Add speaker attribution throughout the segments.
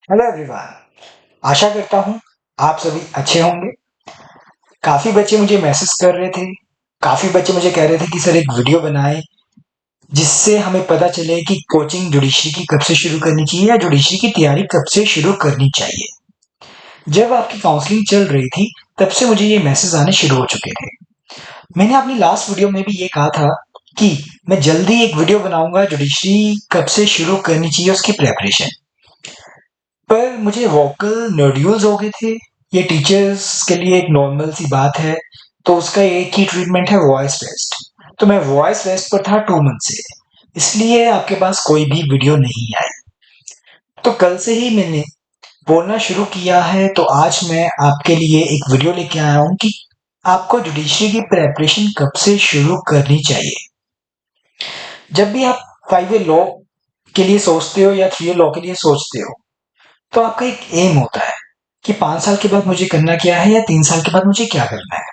Speaker 1: Hello everyone. आशा करता हूँ आप सभी अच्छे होंगे। काफ़ी बच्चे मुझे मैसेज कर रहे थे। काफ़ी बच्चे मुझे कह रहे थे कि सर एक वीडियो बनाएं जिससे हमें पता चले कि कोचिंग जुडिशरी की कब से शुरू करनी चाहिए या जुडिशरी की तैयारी कब से शुरू करनी चाहिए। जब आपकी काउंसलिंग चल रही थी तब से मुझे ये मैसेज आने शुरू हो चुके थे। मैंने अपनी लास्ट वीडियो में भी ये कहा था कि मैं जल्दी एक वीडियो बनाऊंगा जुडिशरी कब से शुरू करनी चाहिए उसकी प्रेपरेशन पर मुझे वोकल नोड्यूल्स हो गए थे। ये टीचर्स के लिए एक नॉर्मल सी बात है। तो उसका एक ही ट्रीटमेंट है वॉइस टेस्ट। तो मैं वॉइस टेस्ट पर था 2 मंथ से, इसलिए आपके पास कोई भी वीडियो नहीं आई। तो कल से ही मैंने बोलना शुरू किया है। तो आज मैं आपके लिए एक वीडियो लेके आया हूँ कि आपको जुडिशरी की प्रेपरेशन कब से शुरू करनी चाहिए। जब भी आप 5 ईयर लॉ के लिए सोचते हो या 3 ईयर लॉ के लिए सोचते हो तो आपका एक एम होता है कि 5 साल के बाद मुझे करना क्या है या 3 साल के बाद मुझे क्या करना है।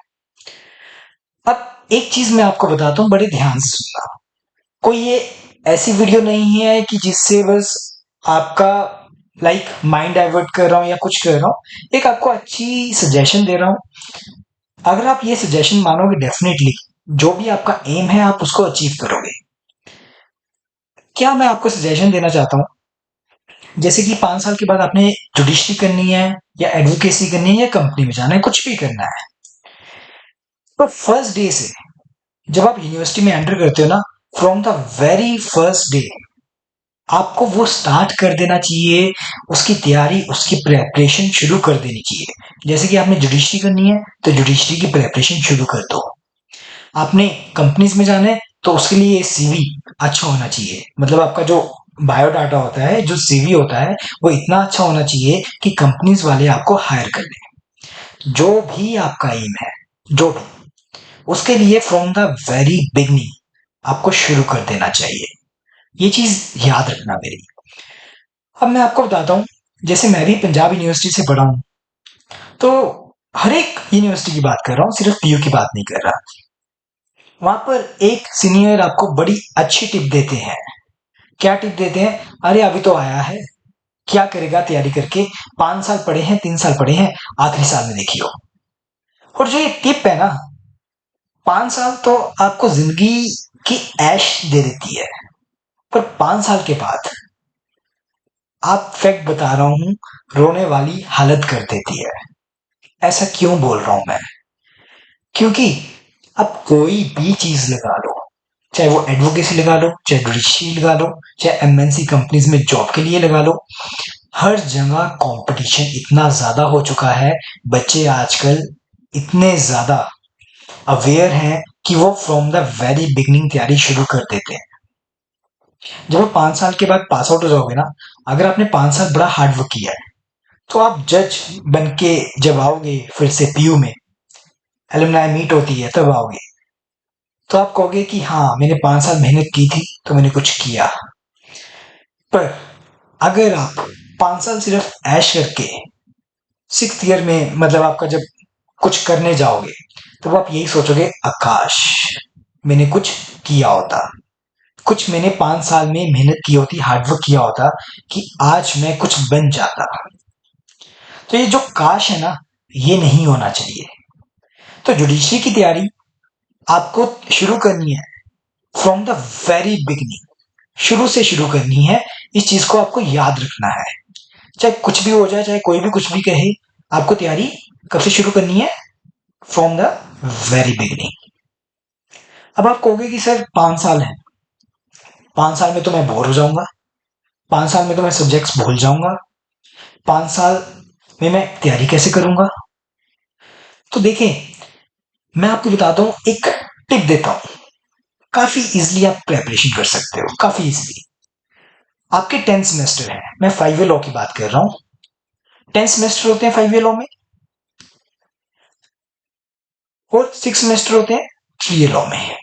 Speaker 1: अब एक चीज मैं आपको बताता हूँ, बड़े ध्यान से सुनना। कोई ये ऐसी वीडियो नहीं है कि जिससे बस आपका माइंड डाइवर्ट कर रहा हूँ या कुछ कर रहा हूँ। एक आपको अच्छी सजेशन दे रहा हूँ। अगर आप ये सजेशन मानोगे डेफिनेटली जो भी आपका एम है आप उसको अचीव करोगे। क्या मैं आपको सजेशन देना चाहता हूँ, जैसे कि 5 साल के बाद आपने जुडिशरी करनी है या एडवोकेसी करनी है या कंपनी में जाना है, कुछ भी करना है। तो फर्स्ट डे से जब आप यूनिवर्सिटी में एंटर करते हो ना, from the very first day आपको वो स्टार्ट कर देना चाहिए। उसकी तैयारी उसकी प्रेपरेशन शुरू कर देनी चाहिए। जैसे कि आपने जुडिशरी करनी है तो जुडिशरी की प्रेपरेशन शुरू कर दो। आपने कंपनीज में जाना है तो उसके लिए सीवी अच्छा होना चाहिए। मतलब आपका जो बायोडाटा होता है, जो सीवी होता है, वो इतना अच्छा होना चाहिए कि कंपनीज वाले आपको हायर कर लें। जो भी आपका एम है, जो भी, उसके लिए फ्रॉम द वेरी बिगनिंग आपको शुरू कर देना चाहिए। ये चीज याद रखना मेरी। अब मैं आपको बताता हूँ, जैसे मैं भी पंजाब यूनिवर्सिटी से पढ़ा हूँ, तो हर एक यूनिवर्सिटी की बात कर रहा हूँ, सिर्फ पीयू की बात नहीं कर रहा। वहां पर एक सीनियर आपको बड़ी अच्छी टिप देते हैं। क्या टिप देते हैं? अरे अभी तो आया है, क्या करेगा तैयारी करके, 5 साल पढ़े हैं, 3 साल पढ़े हैं, आखिरी साल में देखियो। और जो ये टिप है ना, 5 साल तो आपको जिंदगी की ऐश दे देती है, पर 5 साल के बाद आप फैक्ट बता रहा हूं, रोने वाली हालत कर देती है। ऐसा क्यों बोल रहा हूं मैं? क्योंकि अब कोई भी चीज लगा लो, चाहे वो एडवोकेसी लगा लो, चाहे जुडिशरी लगा लो, चाहे एमएनसी कंपनीज में जॉब के लिए लगा लो, हर जगह कंपटीशन इतना ज्यादा हो चुका है। बच्चे आजकल इतने ज्यादा अवेयर हैं कि वो फ्रॉम द वेरी बिगनिंग तैयारी शुरू कर देते हैं। जब आप 5 साल के बाद पास आउट हो जाओगे ना, अगर आपने 5 साल बड़ा हार्ड वर्क किया है, तो आप जज बन के जब आओगे फिर से पीयू में, एलुमनाई मीट होती है तब आओगे, तो आप कहोगे कि हाँ मैंने 5 साल मेहनत की थी तो मैंने कुछ किया। पर अगर आप 5 साल सिर्फ ऐश करके 6th ईयर में, मतलब आपका जब कुछ करने जाओगे, तो आप यही सोचोगे, आकाश मैंने कुछ किया होता, कुछ मैंने 5 साल में मेहनत की होती, हार्डवर्क किया होता, कि आज मैं कुछ बन जाता। तो ये जो काश है ना, ये नहीं होना चाहिए। तो जुडिशरी की तैयारी आपको शुरू करनी है फ्रॉम द वेरी बिगनिंग, शुरू से शुरू करनी है। इस चीज को आपको याद रखना है। चाहे कुछ भी हो जाए, चाहे कोई भी कुछ भी कहे, आपको तैयारी कब से शुरू करनी है? From the very beginning. अब आप कहोगे कि सर 5 साल है, 5 साल में तो मैं बोर हो जाऊंगा, 5 साल में तो मैं सब्जेक्ट्स भूल जाऊंगा, 5 साल में मैं तैयारी कैसे करूंगा? तो देखें, मैं आपको बताता हूं, एक टिप देता हूं। काफी इजिली आप प्रेपरेशन कर सकते हो, काफी इजिली। आपके 10 सेमेस्टर है, मैं 5 ईयर लॉ की बात कर रहा हूं। 10 सेमेस्टर होते हैं 5 ईयर लॉ में, और 6 सेमेस्टर होते हैं 3 ईयर लॉ में।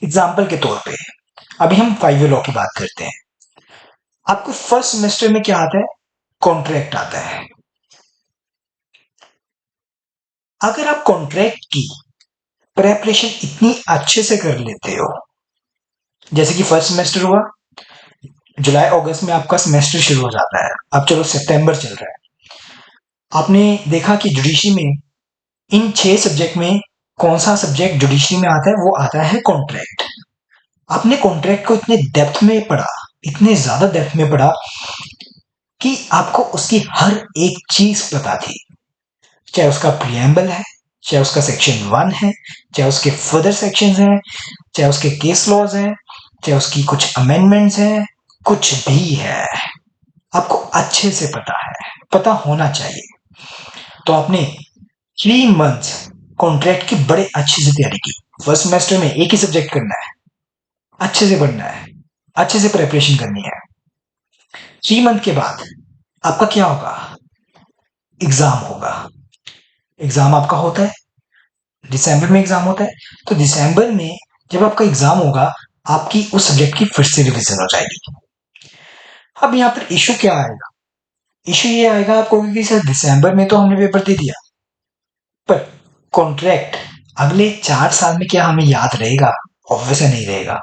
Speaker 1: एग्जाम्पल के तौर पे अभी हम 5 ईयर लॉ की बात करते हैं। आपको फर्स्ट सेमेस्टर में क्या आता है? कॉन्ट्रैक्ट आता है। अगर आप कॉन्ट्रैक्ट की प्रेपरेशन इतनी अच्छे से कर लेते हो, जैसे कि फर्स्ट सेमेस्टर हुआ, जुलाई अगस्त में आपका सेमेस्टर शुरू हो जाता है, अब चलो सितंबर चल रहा है। आपने देखा कि जुडिशरी में इन 6 सब्जेक्ट में कौन सा सब्जेक्ट जुडिशरी में आता है, वो आता है कॉन्ट्रैक्ट। आपने कॉन्ट्रैक्ट को इतने डेप्थ में पढ़ा, इतने ज्यादा डेप्थ में पढ़ा कि आपको उसकी हर एक चीज पता थी, चाहे उसका प्रिएम्बल है, चाहे उसका सेक्शन 1 है, चाहे उसके फर्दर सेक्शंस हैं, चाहे उसके केस लॉज हैं, चाहे उसकी कुछ अमेंडमेंट्स हैं, कुछ भी है, आपको अच्छे से पता है, पता होना चाहिए। तो आपने 3 मंथ्स कॉन्ट्रैक्ट की बड़े अच्छे से तैयारी की। फर्स्ट सेमेस्टर में एक ही सब्जेक्ट करना है, अच्छे से पढ़ना है, अच्छे से प्रिपरेशन करनी है। 3 मंथ के बाद आपका क्या होगा? एग्जाम होगा। एग्जाम आपका होता है दिसंबर में, एग्जाम होता है। तो दिसंबर में जब आपका एग्जाम होगा, आपकी उस सब्जेक्ट की फिर से रिवीजन हो जाएगी। अब यहाँ पर इशू क्या आएगा? इशू ये आएगा आपको कि सर दिसंबर में तो हमने पेपर दे दिया, पर कॉन्ट्रैक्ट अगले 4 साल में क्या हमें याद रहेगा? ऑब्वियसली नहीं रहेगा।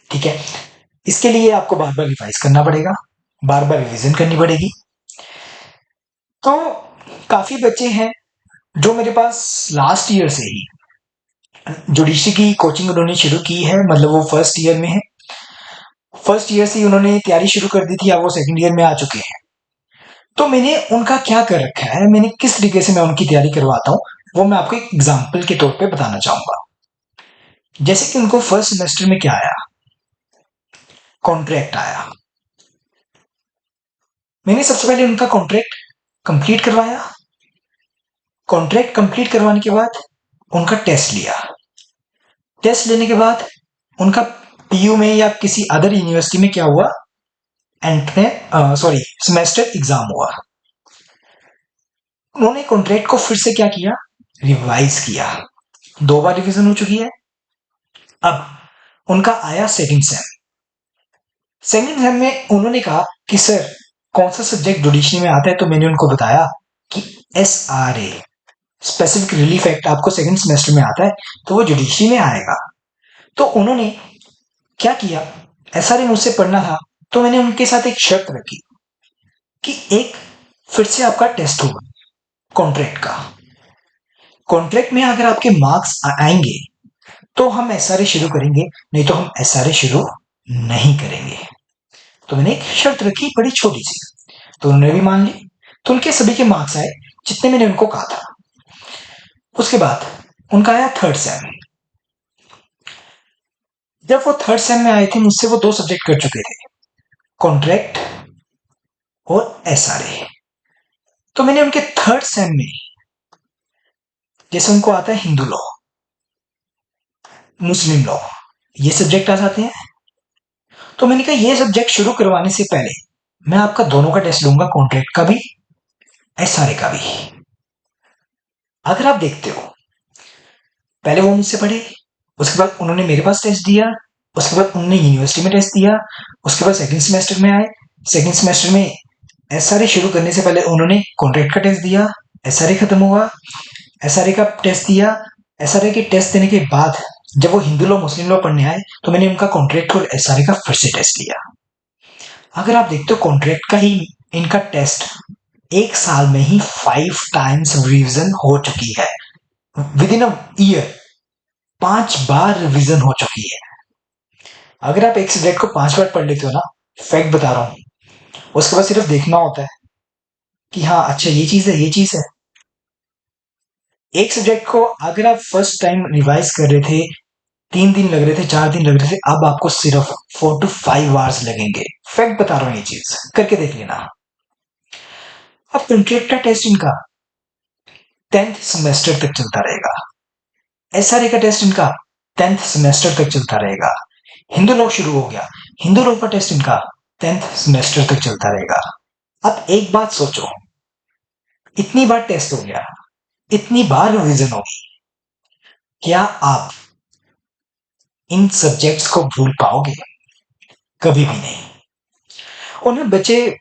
Speaker 1: ठीक है, इसके लिए आपको बार बार रिवाइज करना पड़ेगा, बार बार रिवीजन करनी पड़ेगी। तो काफी बच्चे हैं जो मेरे पास लास्ट ईयर से ही जुडिशरी की कोचिंग उन्होंने शुरू की है, मतलब वो फर्स्ट ईयर में है, फर्स्ट ईयर से ही उन्होंने तैयारी शुरू कर दी थी, अब वो सेकंड ईयर में आ चुके हैं। तो मैंने उनका क्या कर रखा है, मैंने किस तरीके से मैं उनकी तैयारी करवाता हूँ, वो मैं आपको एक एग्जाम्पल के तौर पे बताना चाहूंगा। जैसे कि उनको फर्स्ट सेमेस्टर में क्या आया? कॉन्ट्रैक्ट आया। मैंने सबसे पहले उनका कॉन्ट्रैक्ट कंप्लीट करवाया। कॉन्ट्रैक्ट कंप्लीट करवाने के बाद उनका टेस्ट लिया। टेस्ट लेने के बाद उनका पीयू में या किसी अदर यूनिवर्सिटी में क्या हुआ? सेमेस्टर एग्जाम हुआ। उन्होंने कॉन्ट्रैक्ट को फिर से क्या किया? रिवाइज किया। 2 बार रिवीजन हो चुकी है। अब उनका आया सेकंड सेम। सेकंड सेम में उन्होंने कहा कि सर कौन सा सब्जेक्ट जुडिशरी में आता है, तो मैंने उनको बताया कि SRA, स्पेसिफिक रिलीफ एक्ट, आपको सेकंड सेमेस्टर में आता है, तो वो जुडिशरी में आएगा। तो उन्होंने क्या किया? SRA मुझसे पढ़ना था, तो मैंने उनके साथ एक शर्त रखी कि एक फिर से आपका टेस्ट होगा कॉन्ट्रैक्ट का। कॉन्ट्रैक्ट में अगर आपके मार्क्स आएंगे तो हम SRA शुरू करेंगे, नहीं तो हम SRA शुरू नहीं करेंगे। तो मैंने एक शर्त रखी, बड़ी छोटी सी, तो उन्होंने भी मान ली। तो उनके सभी के मार्क्स आए जितने मैंने उनको कहा था। उसके बाद उनका आया थर्ड सेम। जब वो थर्ड सेम में आए थे, मुझसे वो 2 सब्जेक्ट कर चुके थे, कॉन्ट्रैक्ट और SRA। तो मैंने उनके थर्ड सेम में, जैसे उनको आता है हिंदू लॉ, मुस्लिम लॉ, ये सब्जेक्ट आ जाते हैं, तो मैंने कहा ये सब्जेक्ट शुरू करवाने से पहले मैं आपका दोनों का टेस्ट लूंगा, कॉन्ट्रैक्ट का भी, SRA का भी। अगर आप देखते हो, पहले वो मुझसे पढ़े, उसके बाद उन्होंने मेरे पास टेस्ट दिया, उसके बाद उन्होंने यूनिवर्सिटी में टेस्ट दिया, उसके बाद सेकंड सेमेस्टर में आए, सेकंड सेमेस्टर में SRA शुरू करने से पहले उन्होंने कॉन्ट्रैक्ट का टेस्ट दिया, SRA खत्म हुआ, SRA का टेस्ट दिया, SRA के टेस्ट देने के बाद जब वो हिंदू लॉ मुस्लिम लॉ पढ़ने आए, तो मैंने उनका कॉन्ट्रैक्ट और SRA का फिर से टेस्ट लिया। अगर आप देखते हो, कॉन्ट्रैक्ट का ही इनका टेस्ट 1 साल में ही 5 टाइम्स रिवीजन हो चुकी है। With in a year 5 bar revision हो चुकी है। अगर आप एक सब्जेक्ट को 5 बार पढ़ लेते हो ना, फैक्ट बता रहा हूं, उसके बाद सिर्फ देखना होता है कि हाँ अच्छा ये चीज है, ये चीज है। एक सब्जेक्ट को अगर आप फर्स्ट टाइम रिवाइज कर रहे थे, 3 दिन लग रहे थे, 4 दिन लग रहे थे, अब आपको सिर्फ 4 to 5 आवर्स लगेंगे। फैक्ट बता रहा हूं, ये चीज करके देख लेना। अब कॉन्ट्रैक्ट का टेस्ट इनका 10th सेमेस्टर तक चलता रहेगा। SRA का टेस्ट इनका 10th सेमेस्टर तक चलता रहेगा। हिंदू लॉ शुरू हो गया, हिंदू लॉ का टेस्ट इनका 10th सेमेस्टर तक चलता रहेगा। अब एक बात सोचो, इतनी बार टेस्ट हो गया, इतनी बार रिवीजन होगी, क्या आप इन सब्जेक्ट्स को भूल पाओगे? कभी भी नहीं। और ना बच्चे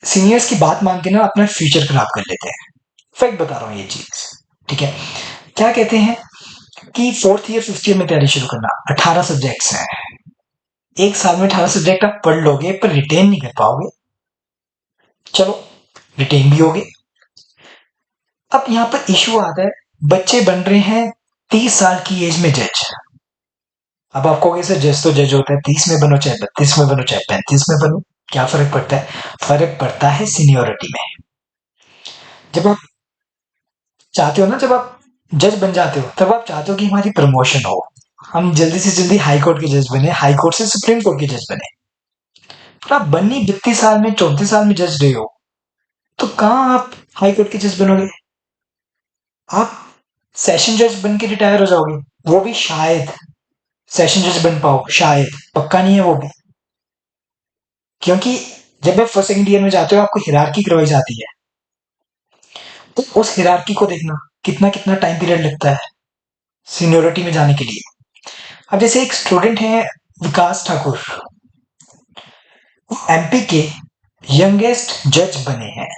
Speaker 1: सीनियर्स की बात मान के ना अपना फ्यूचर खराब कर लेते हैं। फैक्ट बता रहा हूं ये चीज, ठीक है। क्या कहते हैं कि 4th ईयर 5th ईयर में तैयारी शुरू करना, 18 सब्जेक्ट्स हैं, एक साल में 18 सब्जेक्ट आप पढ़ लोगे पर रिटेन नहीं कर पाओगे। चलो रिटेन भी होगे। अब यहाँ पर इशू आता है, बच्चे बन रहे हैं 30 साल की एज में जज। अब आप कहोगे सर जज तो जज होता है, 30 में बनो चाहे 32 में बनो चाहे 35 में बनो, क्या फर्क पड़ता है? फर्क पड़ता है सीनियोरिटी में। जब आप चाहते हो ना, जब आप जज बन जाते हो तब आप चाहते हो कि हमारी प्रमोशन हो, हम जल्दी से जल्दी हाई कोर्ट के जज बने, हाई कोर्ट से सुप्रीम कोर्ट के जज बने। पर आप बनी 32 साल में 34 साल में जज रहे हो, तो कहाँ आप हाई कोर्ट के जज बनोगे? आप सेशन जज बन के रिटायर हो जाओगे, वो भी शायद सेशन जज बन पाओ, शायद, पक्का नहीं है वो भी। क्योंकि जब आप फर्स्ट सेकंड ईयर में जाते हो आपको हिरार्की करवाई जाती है, तो उस हिरार्की को देखना कितना कितना टाइम पीरियड लगता है सीनियोरिटी में जाने के लिए। अब जैसे एक स्टूडेंट है विकास ठाकुर, एमपी के यंगेस्ट जज बने हैं,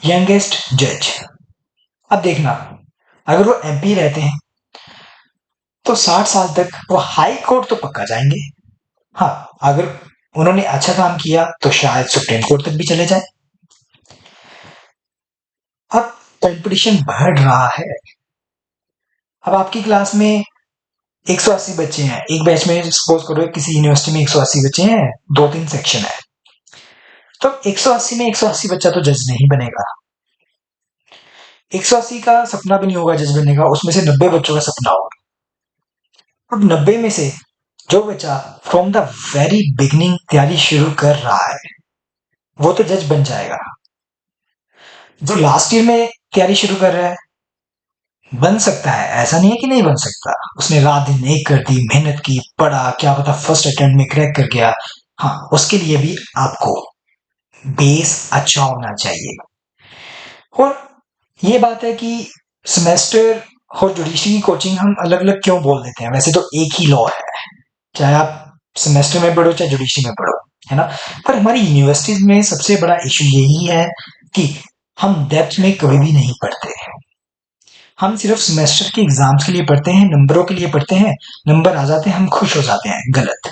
Speaker 1: यंगेस्ट जज। अब देखना, अगर वो एमपी रहते हैं तो 60 साल तक वो हाई कोर्ट तो पक्का जाएंगे। हाँ, अगर उन्होंने अच्छा काम किया तो शायद सुप्रीम कोर्ट तक भी चले जाए। अब कंपटीशन बढ़ रहा है। अब आपकी क्लास में 180 बच्चे हैं, एक बैच में सपोज करो किसी यूनिवर्सिटी में 180 बच्चे हैं, 2-3 सेक्शन है, तो 180 में 180 बच्चा तो जज नहीं बनेगा। 180 का सपना भी नहीं होगा जज बनने का, उसमें से 90 बच्चों का सपना होगा। अब 90 में से जो बच्चा फ्रॉम द वेरी बिगिनिंग तैयारी शुरू कर रहा है वो तो जज बन जाएगा। जो लास्ट ईयर में तैयारी शुरू कर रहा है बन सकता है, ऐसा नहीं है कि नहीं बन सकता, उसने रात दिन एक कर दी, मेहनत की, पढ़ा, क्या पता फर्स्ट अटेम्प्ट में क्रैक कर गया। हाँ, उसके लिए भी आपको बेस अच्छा होना चाहिए। और ये बात है कि सेमेस्टर और जुडिशरी की कोचिंग हम अलग अलग क्यों बोल देते हैं, वैसे तो एक ही लॉ है, चाहे आप सेमेस्टर में पढ़ो चाहे जुडिशरी में पढ़ो, है ना। पर हमारी यूनिवर्सिटीज में सबसे बड़ा इशू यही है कि हम डेप्थ में कभी भी नहीं पढ़ते। हम सिर्फ सेमेस्टर के एग्जाम्स के लिए पढ़ते हैं, नंबरों के लिए पढ़ते हैं, नंबर आ जाते हैं हम खुश हो जाते हैं। गलत।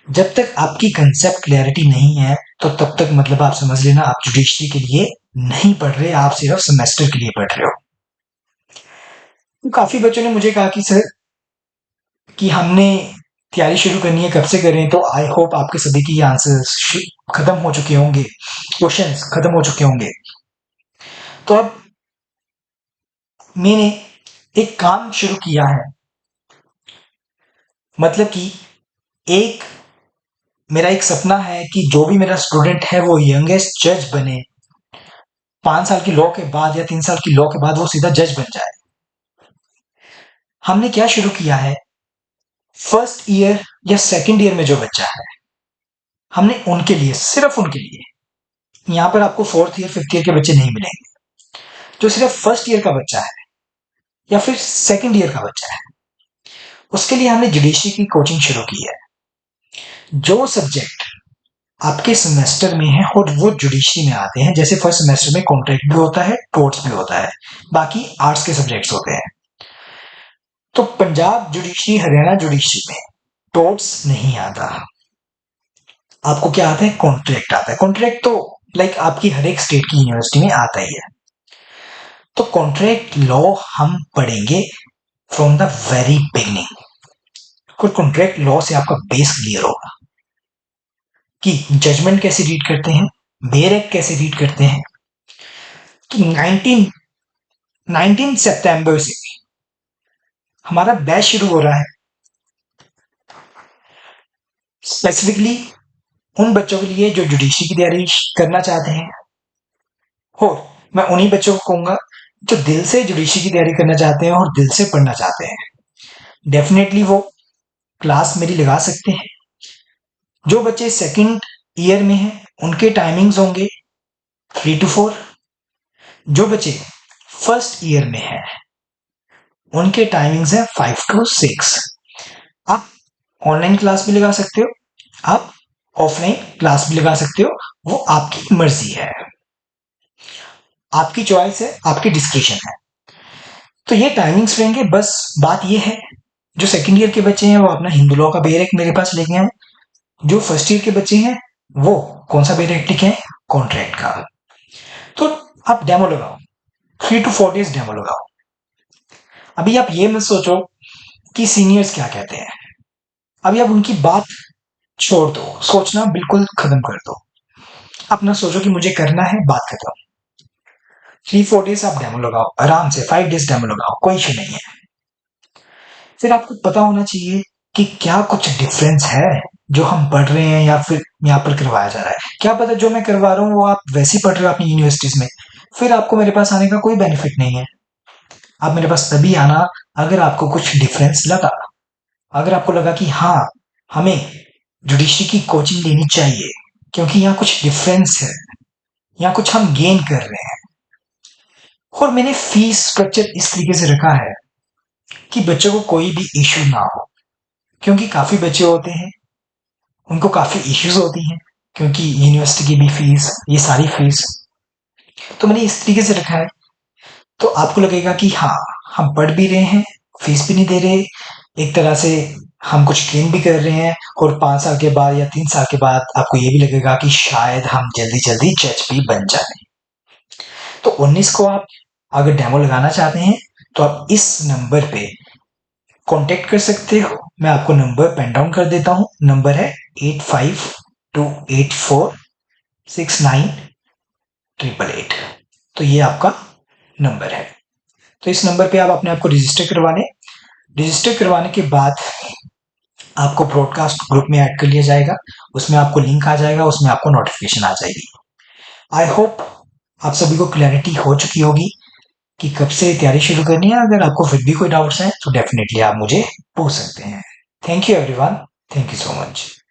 Speaker 1: जब तक आपकी कंसेप्ट क्लैरिटी नहीं है तो तब तक मतलब आप समझ लेना आप जुडिशरी के लिए नहीं पढ़ रहे, आप सिर्फ सेमेस्टर के लिए पढ़ रहे हो। तो काफी बच्चों ने मुझे कहा कि सर कि हमने तैयारी शुरू करनी है, कब से करें? तो आई होप आपके सभी की आंसर्स खत्म हो चुके होंगे, क्वेश्चंस खत्म हो चुके होंगे। तो अब मैंने एक काम शुरू किया है, मतलब कि एक मेरा एक सपना है कि जो भी मेरा स्टूडेंट है वो यंगेस्ट जज बने, 5 साल की लॉ के बाद या 3 साल की लॉ के बाद वो सीधा जज बन जाए। हमने क्या शुरू किया है, फर्स्ट ईयर या सेकंड ईयर में जो बच्चा है हमने उनके लिए, सिर्फ उनके लिए, यहां पर आपको फोर्थ ईयर फिफ्थ ईयर के बच्चे नहीं मिलेंगे, जो सिर्फ फर्स्ट ईयर का बच्चा है या फिर सेकंड ईयर का बच्चा है, उसके लिए हमने जुडिशरी की कोचिंग शुरू की है। जो सब्जेक्ट आपके सेमेस्टर में है और वो जुडिशरी में आते हैं, जैसे फर्स्ट सेमेस्टर में कॉन्ट्रैक्ट भी होता है, टोर्ट्स भी होता है, बाकी आर्ट्स के सब्जेक्ट्स होते हैं। तो पंजाब जुडिशरी, हरियाणा जुडिशरी में टोर्ट्स नहीं आता, आपको क्या आता है? कॉन्ट्रैक्ट आता है। कॉन्ट्रैक्ट तो लाइक आपकी हर एक स्टेट की यूनिवर्सिटी में आता ही है। तो कॉन्ट्रैक्ट लॉ हम पढ़ेंगे फ्रॉम द वेरी बिगिनिंग। और कॉन्ट्रैक्ट लॉ से आपका बेस क्लियर होगा कि जजमेंट कैसे रीड करते हैं, बेयर एक्ट कैसे रीड करते हैं। कि 19 सितंबर से हमारा बैच शुरू हो रहा है स्पेसिफिकली उन बच्चों के लिए जो जुडिशरी की तैयारी करना चाहते हैं। और मैं उन्हीं बच्चों को कहूंगा जो दिल से जुडिशरी की तैयारी करना चाहते हैं और दिल से पढ़ना चाहते हैं, डेफिनेटली वो क्लास मेरी लगा सकते हैं। जो बच्चे सेकंड ईयर में हैं उनके टाइमिंग्स होंगे 3 to 4। जो बच्चे फर्स्ट ईयर में हैं उनके टाइमिंग्स है 5 to 6। आप ऑनलाइन क्लास भी लगा सकते हो, आप ऑफलाइन क्लास भी लगा सकते हो, वो आपकी मर्जी है, आपकी चॉइस है, आपकी डिस्क्रिप्शन है। तो ये टाइमिंग्स रहेंगे। बस बात ये है जो सेकंड ईयर के बच्चे हैं वो अपना हिंदू लॉ का बेरेक मेरे पास लेके आए। जो फर्स्ट ईयर के बच्चे हैं वो कौन सा बेरेक लेके आए? कॉन्ट्रैक्ट का। तो आप डेमो लगाओ, 3 to 4 days डेमो लगाओ। अभी आप ये मत सोचो कि सीनियर्स क्या कहते हैं, अभी आप उनकी बात छोड़ दो, सोचना बिल्कुल खत्म कर दो। अपना सोचो कि मुझे करना है, बात खत्म। 3 4 days आप डेमो लगाओ आराम से, 5 days डेमो लगाओ, कोई इशू नहीं है। फिर आपको पता होना चाहिए कि क्या कुछ डिफरेंस है जो हम पढ़ रहे हैं या फिर यहाँ पर करवाया जा रहा है। क्या पता जो मैं करवा रहा हूँ वो आप वैसे ही पढ़ रहे हो अपनी यूनिवर्सिटीज में, फिर आपको मेरे पास आने का कोई बेनिफिट नहीं है। आप मेरे पास तभी आना अगर आपको कुछ डिफरेंस लगा, अगर आपको लगा कि हाँ हमें जुडिशरी की कोचिंग लेनी चाहिए क्योंकि यहाँ कुछ डिफरेंस है, यहाँ कुछ हम गेन कर रहे हैं। और मैंने फीस स्ट्रक्चर इस तरीके से रखा है कि बच्चों को कोई भी इश्यू ना हो, क्योंकि काफी बच्चे होते हैं उनको काफी इश्यूज होती हैं, क्योंकि यूनिवर्सिटी की भी फीस, ये सारी फीस तो मैंने इस तरीके से रखा है। तो आपको लगेगा कि हाँ हम पढ़ भी रहे हैं, फीस भी नहीं दे रहे, एक तरह से हम कुछ गेन भी कर रहे हैं, और 5 साल के बाद या 3 साल के बाद आपको ये भी लगेगा कि शायद हम जल्दी जल्दी जज भी बन जाए। तो 19 को आप अगर डेमो लगाना चाहते हैं तो आप इस नंबर पे कांटेक्ट कर सकते हो। मैं आपको नंबर पेन डाउन कर देता हूँ। नंबर है 8528469888। तो ये आपका नंबर है। तो इस नंबर पे आप अपने आप को रजिस्टर करवा लें। रजिस्टर करवाने के बाद आपको ब्रॉडकास्ट ग्रुप में ऐड कर लिया जाएगा, उसमें आपको लिंक आ जाएगा, उसमें आपको नोटिफिकेशन आ जाएगी। आई होप आप सभी को क्लैरिटी हो चुकी होगी कि कब से तैयारी शुरू करनी है। अगर आपको फिर भी कोई डाउट्स हैं तो डेफिनेटली आप मुझे पूछ सकते हैं। Thank you everyone, thank you so much.